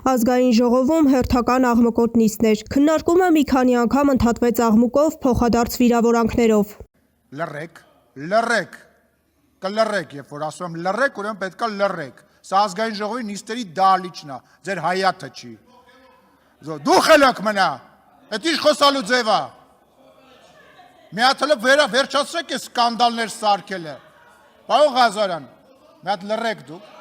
Ազգային ժողովում հերթական աղմկոտ նիստներ։ Քննարկումը մի քանի անգամ ընդհատվեց աղմուկով, փոխադարձ վիրավորանքներով։ Լռեք, կլռեք, երբ որ ասում եմ լռեք, ուրեմն պետք է լռեք։ Սա ազգային ժողովի նիստերի դահլիճն է, ձեր հայաթը չի։ Դու խելոք մնա, այդ ինչ խոսալու ձև է։ Մի հատ վերջացրեք է սկանդալներ սարքելը։ Պարոն Ղազարյան, մի հատ լռեք դուք։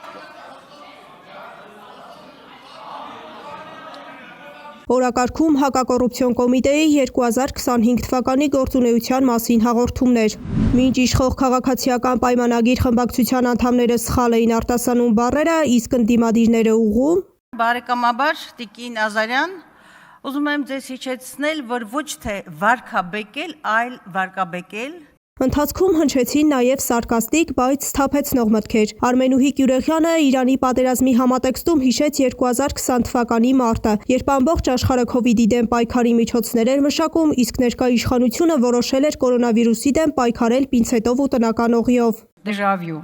Օրակարգում հակակոռուպցիոն կոմիտեի 2025 թվականի գործունեության մասին հաղորդումներ։ Մինչ իշխող քաղաքացիական պայմանագիր խմբակցության անդամները սխալ էին արտասանում բառերը, իսկ ընդդիմադիրները ուղղում։ Բարեկամաբար Տիկին Ազարյան, ուզում եմ ձեզ հիշեցնել, որ ոչ թե վարկաբեկել, այլ վարկաբեկել։ Ընթացքում հնչեցին նաև սարկաստիկ, բայց սթափեցնող մտքեր։ Արմենուհի Գյուրեխյանը Իրանի պատերազմի համատեքստում հիշեց 2020 թվականի մարտը, երբ ամբողջ աշխարհը քովիդի դեմ պայքարի միջոցներ էր մշակում, իսկ ներկա իշխանությունը որոշել էր կորոնավիրուսի դեմ պայքարել պինցետով ու տնական օղիով։ Դեժավյու։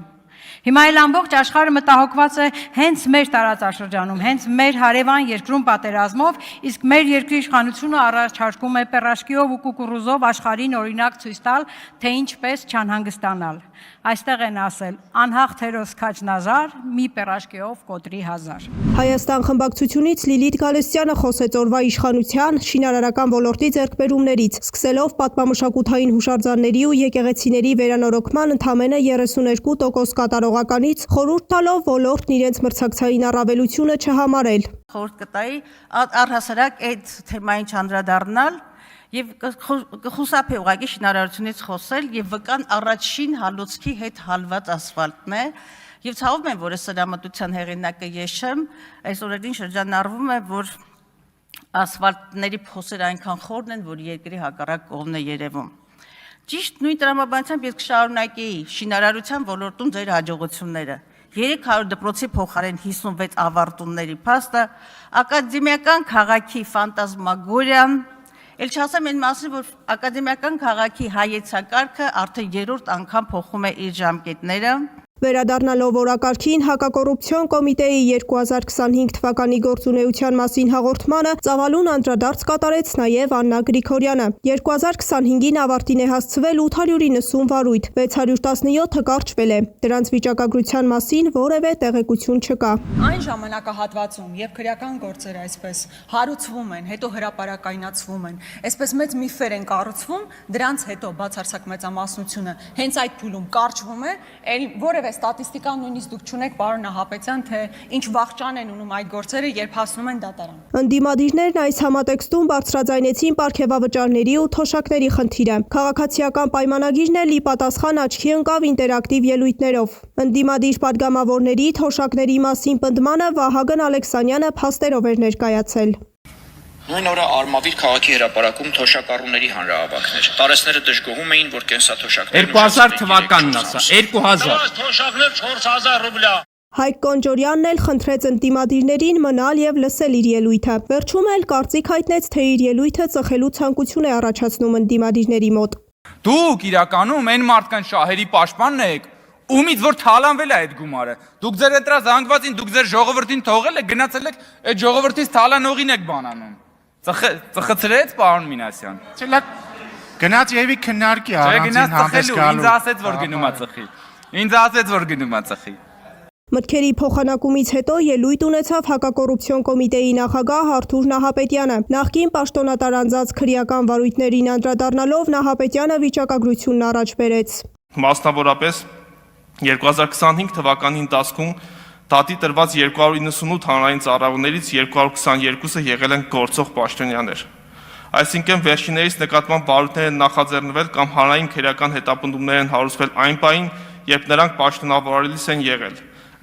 Հիմա էլ ամբողջ աշխարհը մտահոգված է հենց մեր տարածաշրջանում, հենց մեր հարևան երկրում պատերազմով, իսկ մեր երկրի իշխանությունը առաջարկում է պերաշկիով ու կուկուռուզով աշխարհին օրինակ ցույց տալ, թե ինչպես չանհանգստանալ։ Այստեղ են ասել. անհաղթ հերոս քաչնազար, մի պերաշկիով կոտրի 1000։ Հայաստան խմբակցությունից Լիլիթ Գալստյանը խոսեց օրվա իշխանության շինարարական ոլորտի ձեռքբերումներից, սկսելով պատմամշակութային հուշարձանների ու եկեղեցիների վերանորոգման ընդամենը 32% կատարողականից, խորհուրդ տալով ոլորտն իրենց մրցակցային առավելությունը չհամարել։ Խորհուրդ կտայի առհասարակ այդ թեմային չանդրադառնալ եւ կխուսափի ուղղակի շինարարությունից խոսել եւ վկան առաջին հալոցքի հետ հալված ասֆալտն է եւ ցավում եմ, որ սրամտության հեղինակը ես չեմ, այս օրերին շրջանառվում է, որ ասֆալտների փոսերը այնքան խորն են, որ երկրի հակառակ կողմն է երևում։ Ճիշտ նույն տրամաբանությամբ ես կշարունակեի շինարարության ոլորտում ձեր հաջողությունները։ 300 դպրոցի փոխարեն 56 ավարտունների փաստը, ակադեմիական քաղաքի ֆանտազմագորիան, էլ չասեմ այն մասին, որ ակադեմիական քաղաքի հայեցակարգը արդեն 3-րդ անգամ փոխում է իր ժամկետները։ Վերադառնալով օրակարգին հակակոռուպցիոն կոմիտեի 2025 թվականի գործունեության մասին հաղորդմանը ծավալուն անդրադարձ կատարեց նաև Աննա Գրիգորյանը։ 2025-ին ավարտին է հասցվել 890 վարույթ, 617-ը կարճվել է։ Դրանց վիճակագրության մասին որևէ տեղեկություն չկա։ Այն ժամանակահատվածում, երբ քրեական գործերը այսպես հարուցվում են, հետո հրապարակայնացվում են, այսպես մեծ միֆեր են կառուցվում, դրանց հետո բացարձակ մեծամասնությունը հենց այդ փուլում կարճվում է, որևէ ստատիստիկա նույնիսկ դուք չունեք, պարոն Նահապետյան, թե ինչ վախճան են ունում այդ գործերը, երբ հասնում են դատարան։ Ընդդիմադիրներն այս համատեքստում բարձրաձայնեցին պարգևավճարների ու թոշակների խնդիրը։ Քաղաքացիական պայմանագիրն էլ ի պատասխան աչքի ընկավ ինտերակտիվ ելույթներով։ Ընդդիմադիր պատգամավորների թոշակների մասին պնդմանը Վահագն Ալեքսանյանը փաստերով էր ներկայացել։ Նույն օրը Արմավիր քաղաքի հրապարակում թոշակառուների հանրահավաքներ։ Տարեցները դժգոհում էին, որ կենսաթոշակները 2000 թվականն ասա, 2000 թոշակներ 4000 ռուբլա։ Հայկ Կոնջորյանն էլ խնդրեց ընդդիմադիրներին մնալ եւ լսել իր ելույթը։ Վերջում էլ կարծիք հայտնեց, թե իր ելույթը ծխելու ցանկություն է առաջացնում ընդդիմադիրների մոտ։ Դուք իրականում այն մարդկանց շահերի պաշտպանն եք, ումից որ թալանվել է այդ գումարը։ Դուք ձեր ընտրա զանգվածին, դուք ձեր ժողովրդին թողել եք, գնացել եք այդ ժողովրդից թալանողին եք բանանում։ Ծխծրեց պարոն Մինասյան։ Գնաց եւի քննարկի առանցին հանդես գալու։ Ինձ ասեց, որ գնում է ծխի։ Ինձ ասեց, որ գնում է ծխի։ Մտքերի փոխանակումից հետո ելույթ ունեցավ հակակոռուպցիոն կոմիտեի նախագահ Արթուր Նահապետյանը։ Նախկին պաշտոնատար անձած քրեական վարույթներին անդրադառնալով Նահապետյանը վիճակագրությունն առաջ բերեց։ Մասնավորապես 2025 թվականի ընթացքում դատի տրված 298 հանրային ծառայողներից 222-ը եղել են գործող պաշտոնյաներ։ Այսինքն վերջիններից նկատմամբ բարույթներ են նախաձեռնվել կամ հանրային քրեական հետապնդումներ են հարուցվել այն պահին, երբ նրանք պաշտոնավարելիս են եղել։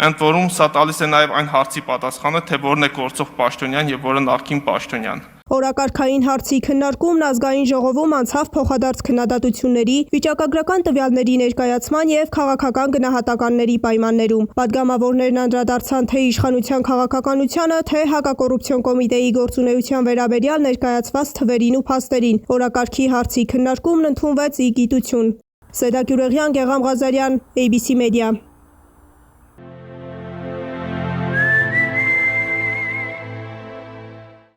Ընդ որում սա տալիս է նաև այն հարցի պատասխանը, թե որն է գործող պաշտոնյան եւ որը նախկին պաշտոնյան։ Օրակարգային հարցի քննարկումն ազգային ժողովում անցավ փոխադարձ քննադատությունների, վիճակագրական տվյալների ներկայացման եւ քաղաքական գնահատականների պայմաններում։ Պատգամավորներն անդրադարձան թե իշխանության քաղաքականությանը, թե հակակոռուպցիոն կոմիտեի գործունեության վերաբերյալ ներկայացված թվերին ու փաստերին։ Օրակարգի հարցի քննարկումն ընդունվեց ի գիտություն։ Սեդա Գյուրեխյան, Գեղամ Ղազարյան, ABC Media։